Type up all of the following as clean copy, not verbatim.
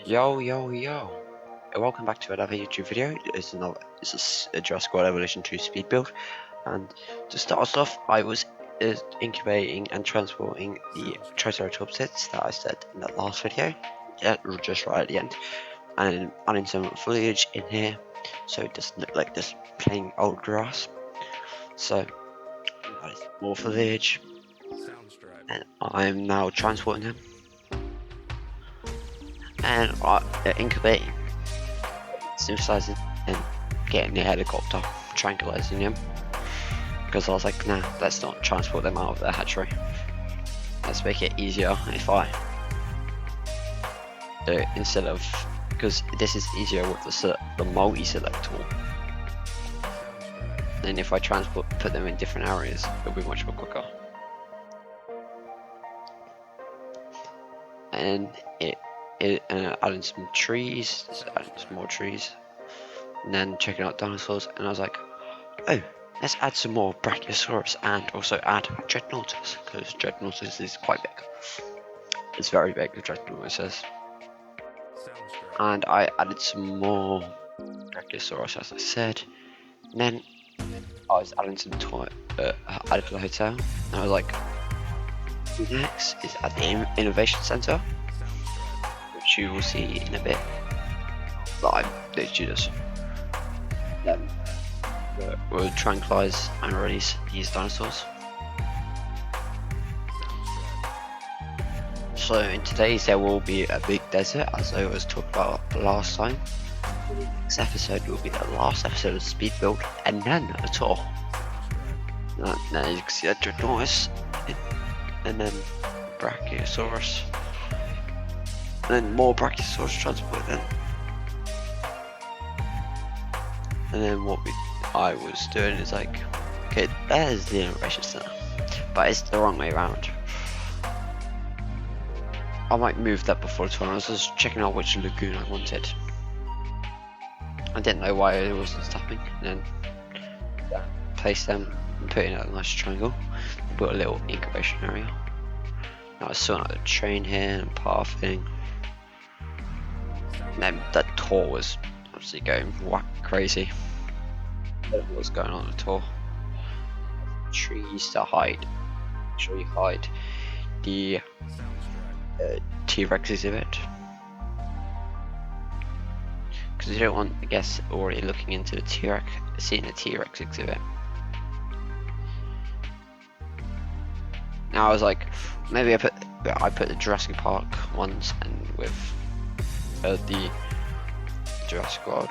Yo, yo, yo, and welcome back to another YouTube video. It's a Jurassic World Evolution 2 speed build, and to start us off, I was incubating and transporting the Triceratops hits that I said in that last video, just right at the end, and adding some foliage in here, so it doesn't look like this plain old grass. So, more foliage, and I'm now transporting them. And incubating, synthesizing, and getting the helicopter, tranquilizing them. Because I was like, nah, let's not transport them out of the hatchery. Let's make it easier if I do it instead of, because this is easier with the multi-select tool. Then if I put them in different areas, it'll be much more quicker. And adding some trees, adding some more trees, and then checking out dinosaurs, and I was like, oh, let's add some more Brachiosaurus and also add Dreadnoughtus, because Dreadnoughtus is quite big. It's very big, the Dreadnoughtus is. And I added some more Brachiosaurus, as I said, and then I was adding some added to the hotel, and I was like, next is at the Innovation Center, which you will see in a bit. But I literally just will tranquilize and release these dinosaurs. So in today's there will be a big desert, as I was talking about last time. The next episode will be the last episode of Speed Build, and then a tour. Now you can see that Dreadnoughtus, and then Brachiosaurus, and then more Brachiosaurus transport then. And then what I was doing is like, okay, there's the Innovation Center, but it's the wrong way around. I might move that before the tour. I was just checking out which lagoon I wanted. I didn't know why it wasn't stopping, and then place them and put in a nice triangle, put a little incubation area. Now I was sorting out the train here and pathing. And then that tour was obviously going crazy. What was going on the tour? Trees to hide. Actually hide the T-Rex exhibit. Because you don't want, I guess, already looking into the T-Rex, seeing the T-Rex exhibit. Now I was like, maybe I put the Jurassic Park ones and with the Jurassic World.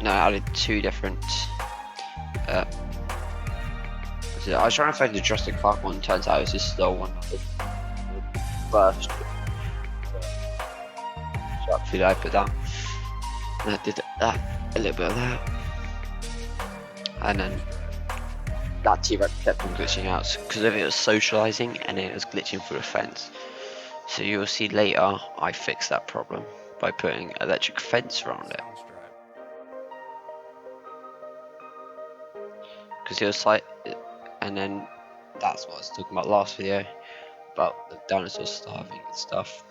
No, I added two different. I was trying to find the Jurassic Park one. Turns out it was just the one first. So actually, I put that. And I did that, a little bit of that, and then that T-Rex kept on glitching out because of it was socializing and it was glitching through the fence. So you'll see later I fixed that problem by putting electric fence around it. Because it was like, and then that's what I was talking about last video, about the dinosaurs starving and stuff.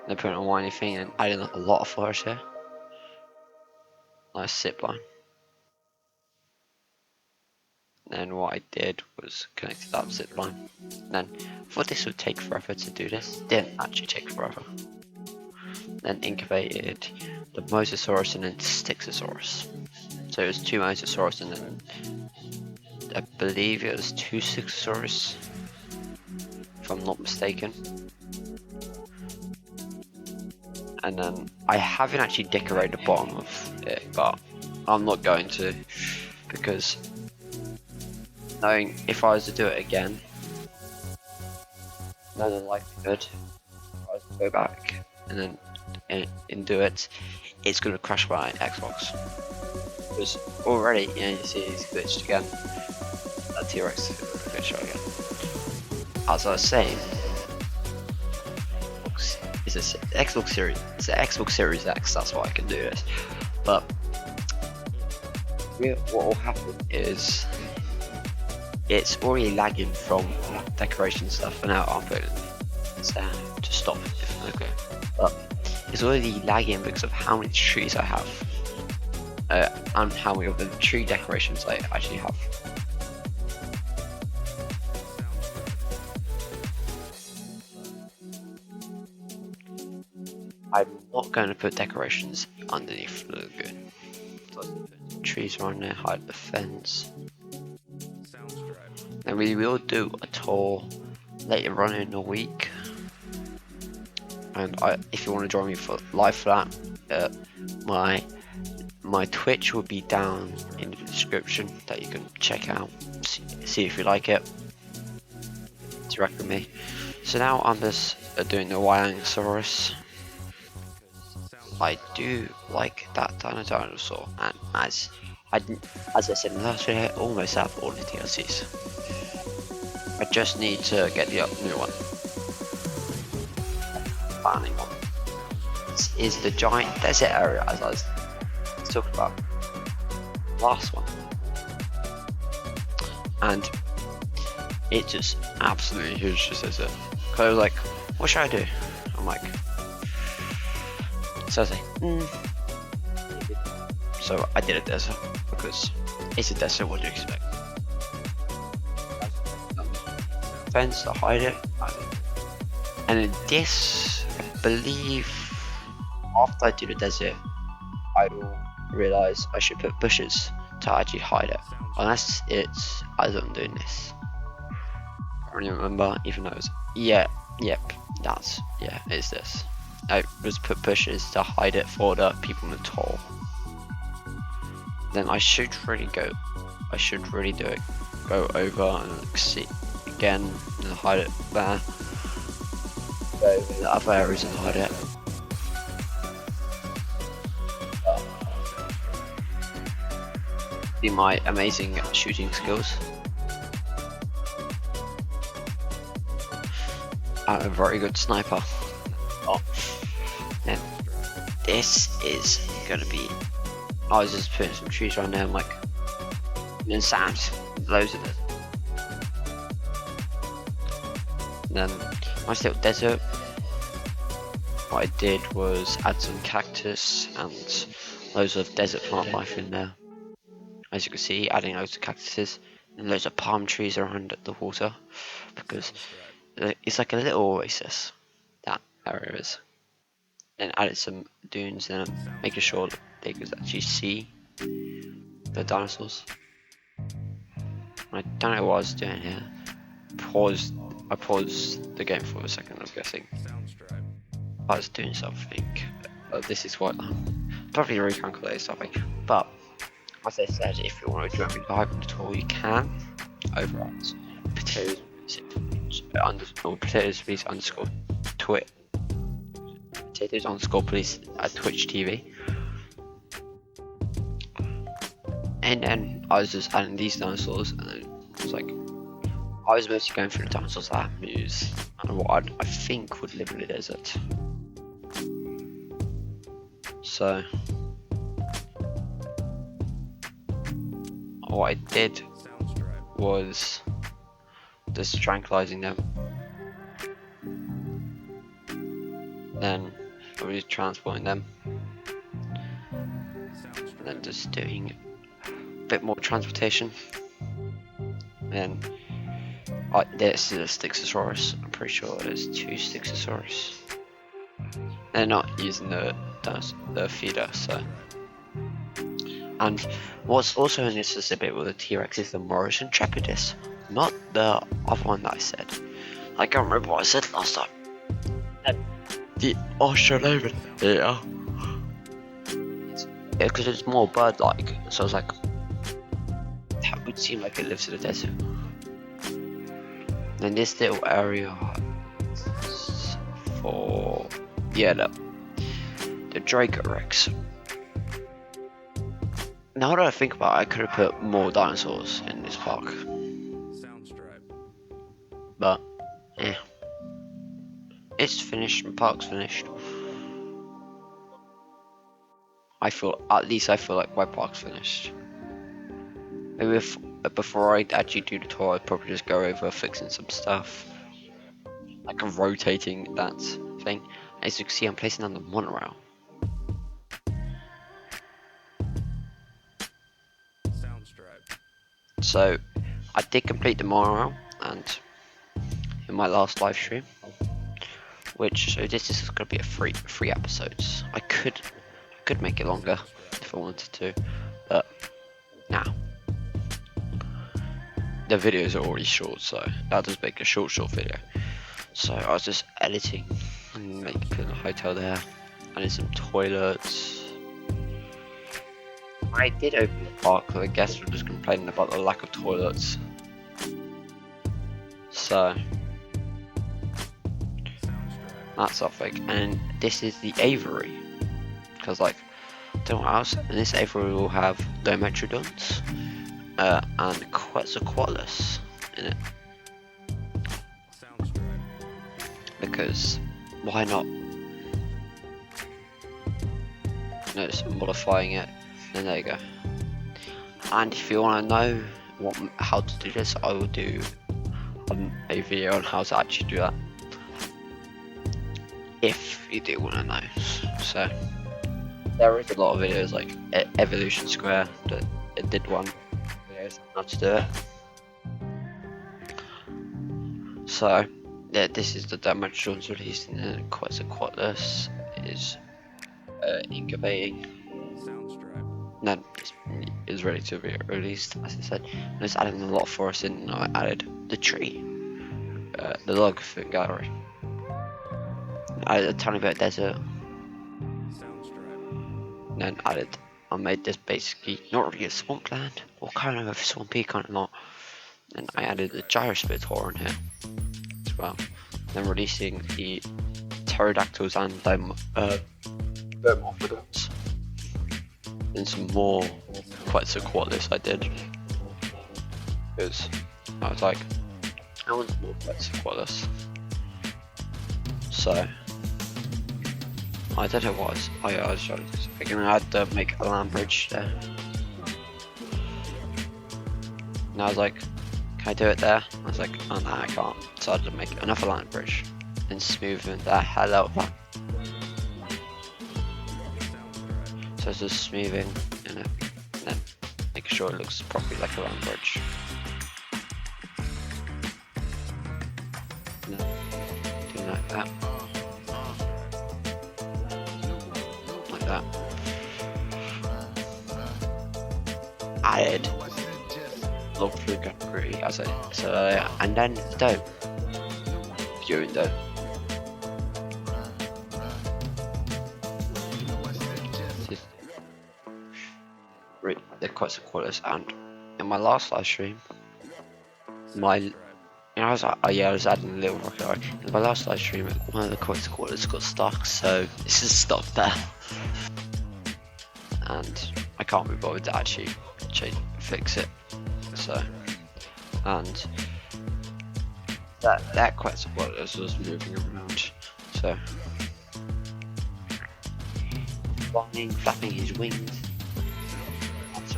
They're putting a whiny thing and adding a lot of forest here. Nice zip line. Then what I did was connected that zip line. Then I thought this would take forever to do this. Didn't actually take forever. Then incubated the Mosasaurus and then Styxosaurus. So it was two Mosasaurus and then I believe it was two Styxosaurus, if I'm not mistaken. And then I haven't actually decorated the bottom of it, but I'm not going to, because knowing if I was to do it again, no likelihood if I was to go back and then and do it, it's going to crash my Xbox. Because already, you know, you see it's glitched again. That T-Rex glitched again. As I was saying, it's an Xbox Series. It's an Xbox Series X. That's why I can do this. But what will happen is it's already lagging from decoration stuff, and now I'm putting it down to stop it. Okay, but it's already lagging because of how many trees I have, and how many of the tree decorations I actually have. I'm not going to put decorations underneath the lagoon. So put trees around there, hide the fence. And we will do a tour later on in the week. And if you want to join me for live for that, my Twitch will be down in the description that you can check out, see if you like it, interact with me. So now I'm just doing the Wyangosaurus. I do like that dinosaur, and as I said in the last video, I almost have all the DLCs. I just need to get the new one. Planning on. This is the giant desert area, as I was talking about last one, and it just absolutely huge. Just as it, cause I was like, what should I do? I'm like, so I was like, so I did a desert because it's a desert. What do you expect? Fence to hide it, and in this, I believe, after I do the desert, I will realize I should put bushes to actually hide it, unless it's as I'm doing this. I can't really remember, even though it's it's this. I just put bushes to hide it for the people in the tour. Then I should really do it. Go over and see again and hide it there. Go over the other areas and hide it. See my amazing shooting skills. I'm a very good sniper. And this is gonna be. I was just putting some trees around there, like, and then sand, loads of it. And then nice little desert. What I did was add some cactus and loads of desert plant life in there. As you can see, adding loads of cactuses and loads of palm trees around the water, because it's like a little oasis, that area is. Then added some dunes in it, making sure that they could actually see the dinosaurs. I don't know what I was doing here. I paused the game for a second, I'm guessing. I was doing something. This is what probably recalculated something, but as I said, if you want to join me live on the tour, you can over at potatoes_police underscore twit. Potatoes_police at Twitch TV. And then I was just adding these dinosaurs, and it was like, I was mostly going through the dinosaurs that I use and what I think would live in the desert. So what I did was just tranquilizing them, then I was transporting them, and then just doing a bit more transportation. And this is a Styxosaurus. I'm pretty sure there's 2 Styxosaurus. They're not using the feeder, so. And what's also in this exhibit with the T-Rex is the Morrison Trepidus, not the other one that I said. I can't remember what I said last time. The Australasian here. Yeah, because it's more bird-like, so I was like, that would seem like it lives in the desert. And this little area is for the Dracorex. Now that I think about it, I could have put more dinosaurs in this park. But yeah, it's finished. The park's finished. At least I feel like my park's finished. Maybe before I actually do the tour, I'd probably just go over fixing some stuff, like rotating that thing. as you can see, I'm placing on the monorail. So I did complete the monorail, and in my last live stream, which so this is going to be a three episodes. I could make it longer if I wanted to, but now the videos are already short, so I'll just make a short video. So I was just editing and making a hotel there. I need some toilets. I did open the park, but the guests were just complaining about the lack of toilets. So that's something. And this is the aviary, because like I don't know what else. And this aviary will have Dimetrodons and Quetzalcoatlus in it. Because why not? No, just modifying it, and there you go. And if you want to know how to do this, I will do a video on how to actually do that, if you do want to know. So there is a lot of videos like Evolution Square that it did one videos on how to do it. So yeah, this is the Dimetrodons released, and then Quetzalcoatlus is incubating. Then it's ready to be released, as I said. And it's adding a lot of forest in. I added the tree, the log food gallery. I added a tiny bit of desert. And then I made this basically not really a swampland, or kind of a swampy kind of not. And I added the gyrosphere in here as well. Then releasing the pterodactyls and Vermophodons. And some more Quetzalcoatlus I did, because I was like, I want more Quetzalcoatlus. So I don't know what I was trying to do something, and I had to make a land bridge there. And I was like, can I do it there? I was like, oh no, I can't. So I had to make another land bridge and smoothing the hell out of that. So it's just smoothing in it, and then making sure it looks properly like a land bridge. And then doing like that. Like that. Added log fluid concrete as I said earlier, and then the dome. Viewing dome. The Quetzalcoatlus, and in my last live stream, I was adding a little rocket art. In my last live stream, one of the Quetzalcoatlus got stuck, so this is stuck there, and I can't be bothered to actually fix it. So, and that Quetzalcoatlus was moving around, so flapping his wings.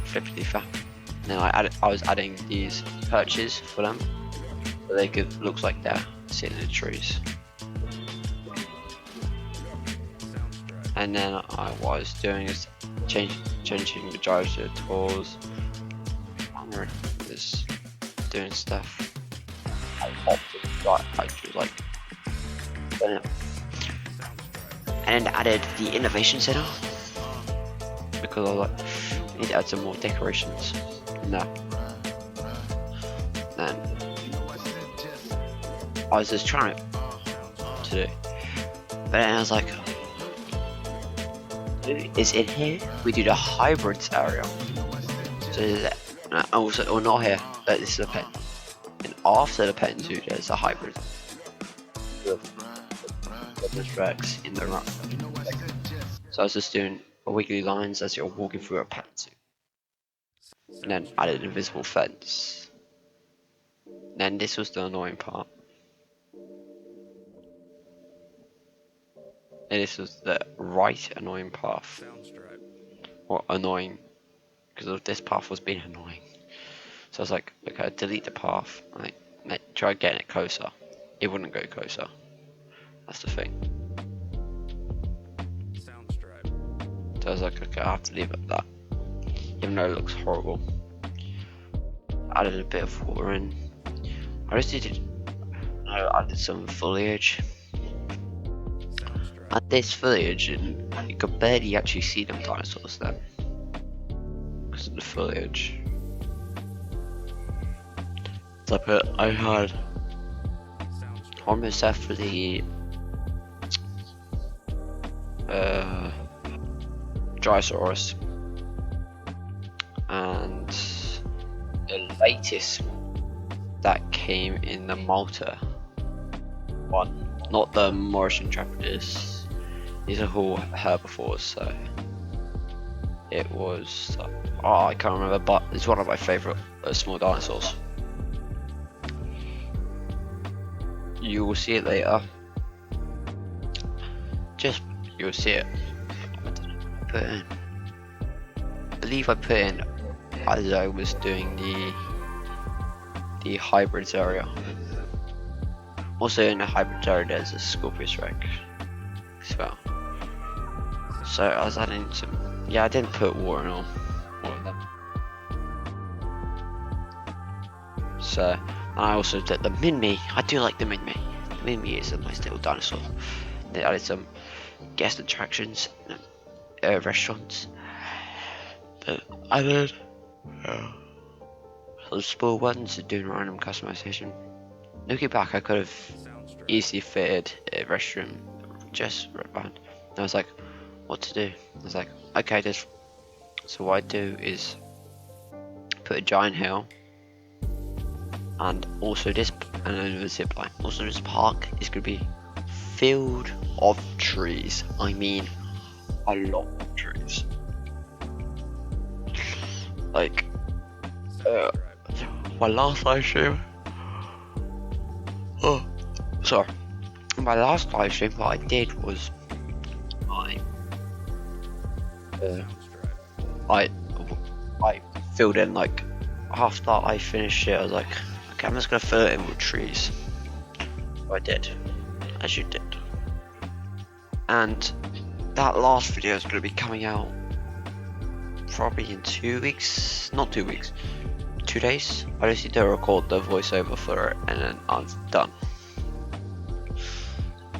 Flippity flap. And then I was adding these perches for them, so they could look like they're sitting in the trees. And then what I was doing is changing the gyros to the tours. Just doing stuff. And then added the innovation center, because I was like, I need to add some more decorations. No. Then I was just trying to do, but then I was like, is in here we do the hybrids area. So also, or not here. This is a pet. And after the pet zoo, there's a hybrid. There's Rex in the run. So I was just doing wiggly lines as you're walking through a pet zoo. And then added an invisible fence. Then this was the annoying part. And this was the right annoying path. Or annoying, because this path was being annoying. So I was like, okay, delete the path. Try getting it closer. It wouldn't go closer. That's the thing. So I was like, okay, I have to leave it at that. Even though it looks horrible. Added a bit of water in. I added some foliage. And this foliage, and you could barely actually see them dinosaurs then. Because of the foliage. So I had Homocephaly, Drysaurus, and the latest that came in the Malta one, not the Mauritian Trapidus. These are all herbivores, so it was. Oh, I can't remember, but it's one of my favourite small dinosaurs. You will see it later. You'll see it. I believe I put in as I was doing the hybrids area. Also in the hybrids area there's a Scorpius Rex as well. So I was adding some. Yeah, I didn't put water in all of them. So, and I also did the Minmi. I do like the Minmi. The Minmi is a nice little dinosaur. They added some guest attractions, restaurants. I did some small ones doing random customization. Looking back, I could have easily fitted a restroom just right behind. And I was like, what to do? I was like, okay, so what I do is put a giant hill, and also this, and then a zip line. Also, this park is gonna be filled of trees. I mean, a lot of trees. Like, my last live stream. Oh, sorry. My last live stream, what I did was I filled in, like, after I finished it, I was like, okay, I'm just gonna fill it in with trees. So I did, as you did. And that last video is gonna be coming out probably in 2 weeks, not 2 weeks, 2 days. I just need to record the voiceover for it, and then I'm done.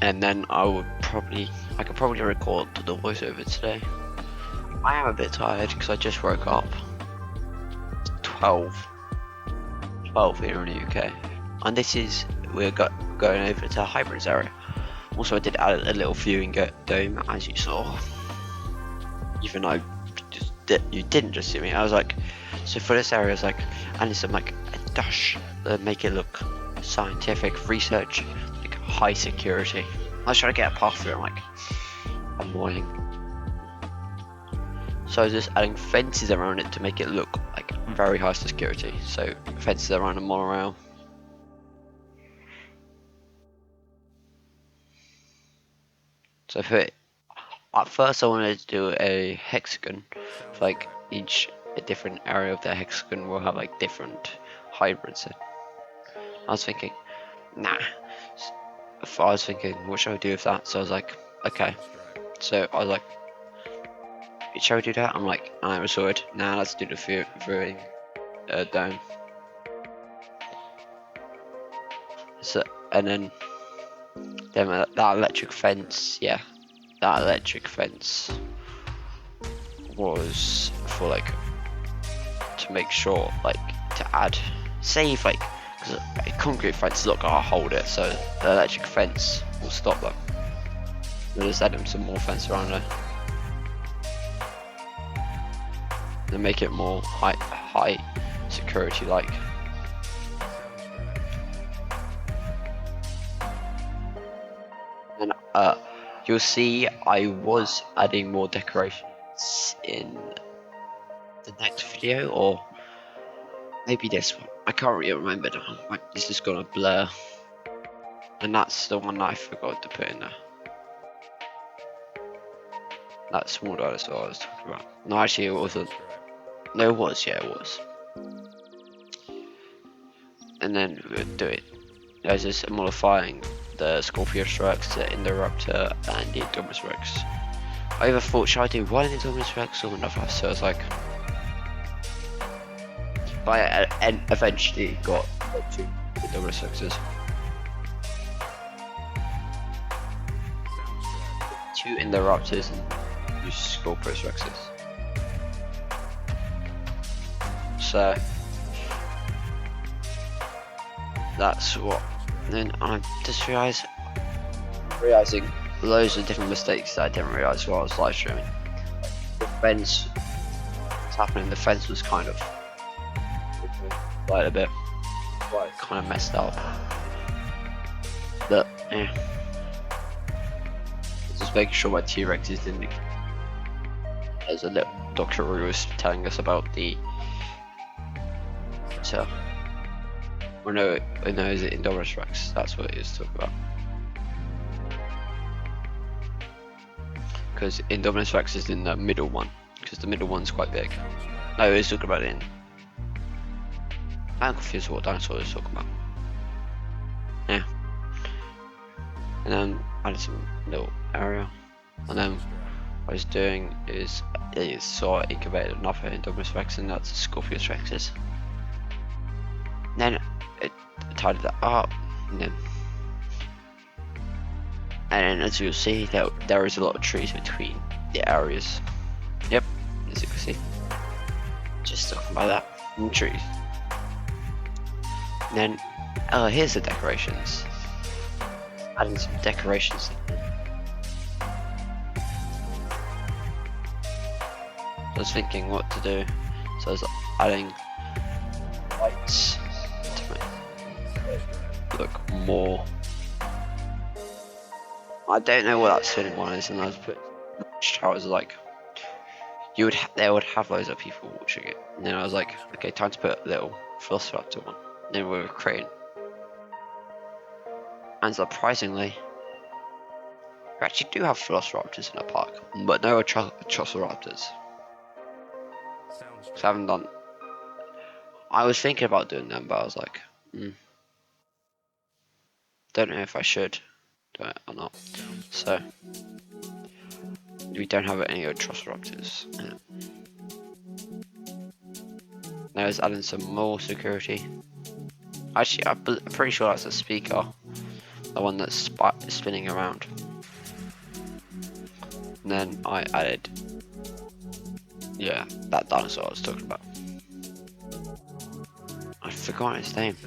And then I could probably record the voiceover today. I am a bit tired because I just woke up. 12 here in the UK, and we're going over to hybrids area. Also, I did add a little viewing dome, as you saw. Even though you didn't just see me, I was like, so for this area, I was like, I need some like a dash that make it look scientific, research, like high security. I was trying to get a path through. I'm like, annoying. So I was just adding fences around it to make it look like very high security. So fences around the monorail. So at first I wanted to do a hexagon, for like a different area of the hexagon will have like different hybrids in. I was thinking, nah. I was thinking, what should I do with that? So I was like, okay. So I was like, shall we do that? I'm like, I was sorted. Now let's do the viewing dome. So, and then that electric fence, yeah, that electric fence was for like to make sure, like, to add, save, like, because a concrete fence is not gonna hold it, so the electric fence will stop them. We'll just add them some more fence around there. And make it more high security like. And you'll see I was adding more decorations in the next video, or maybe this one. I can't really remember now. Like, it's just gonna blur. And that's the one that I forgot to put in there. That small dinosaur I was talking about. No, actually it wasn't. No, it was, yeah, it was. And then we would do it. I was just modifying the Scorpius Rex, the Indoraptor, and the Indominus Rex. I either thought, should I do one Indominus Rex or another? So I was like, but I eventually got 2 Indominus Rexes. 2 Indoraptors and 2 Scorpius Rexes. So that's what. And then I just realizing loads of different mistakes that I didn't realize while I was live streaming. The fence, what's happening? The fence was kind of like a bit, like kind of messed up. But yeah, just making sure my T-Rexes didn't. There's a little documentary was telling us about the. So, well, no, is it Indominus Rex? That's what it is talking about. Because Indominus Rex is in the middle one, because the middle one's quite big. No, he's talking about it in. I'm confused what dinosaur is talking about. Yeah. And then added some little area. And then what I was doing is saw I incubated another Indominus Rex, and that's Scorpius Rexes. Then it tidied that up, and then as you'll see, there is a lot of trees between the areas. Yep, as you can see. Just talking about that, and trees. And then, here's the decorations. Adding some decorations. I was thinking what to do, so I was adding lights to make it look more. I don't know what that spinning one is, and I was putting. I was like, they would have loads of people watching it, and then I was like, okay, time to put a little Velociraptor one. And then we were creating, and surprisingly, we actually do have Velociraptors in the park, but no Triceratops. So I haven't done. I was thinking about doing them, but I was like, don't know if I should do it or not. So we don't have any Triceratops. Yeah. Now it's adding some more security. Actually, I'm pretty sure that's a speaker, the one that's spinning around. And then I added, yeah, that dinosaur I was talking about. I forgot his name.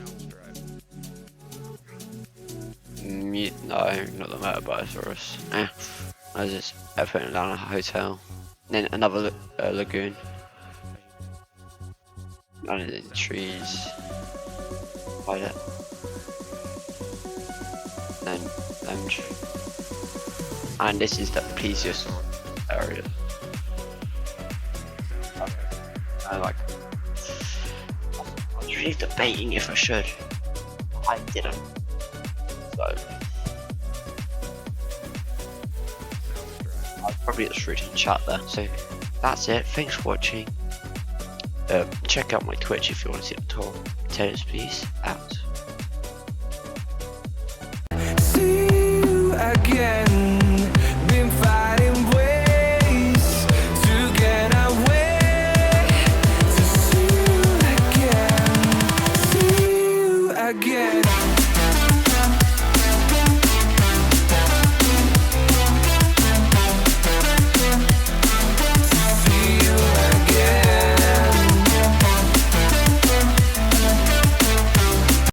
No, not the Metabiosaurus. I was just putting it down a hotel. Then another lagoon. And then trees. Like it. Then and this is the plesiosaur area. I was really debating if I should. I didn't. So I'll probably just read in chat there. So that's it. Thanks for watching. Check out my Twitch if you want to see it at all. Tennis please out. See you again. Been finding ways to get away. To see you again. See you again.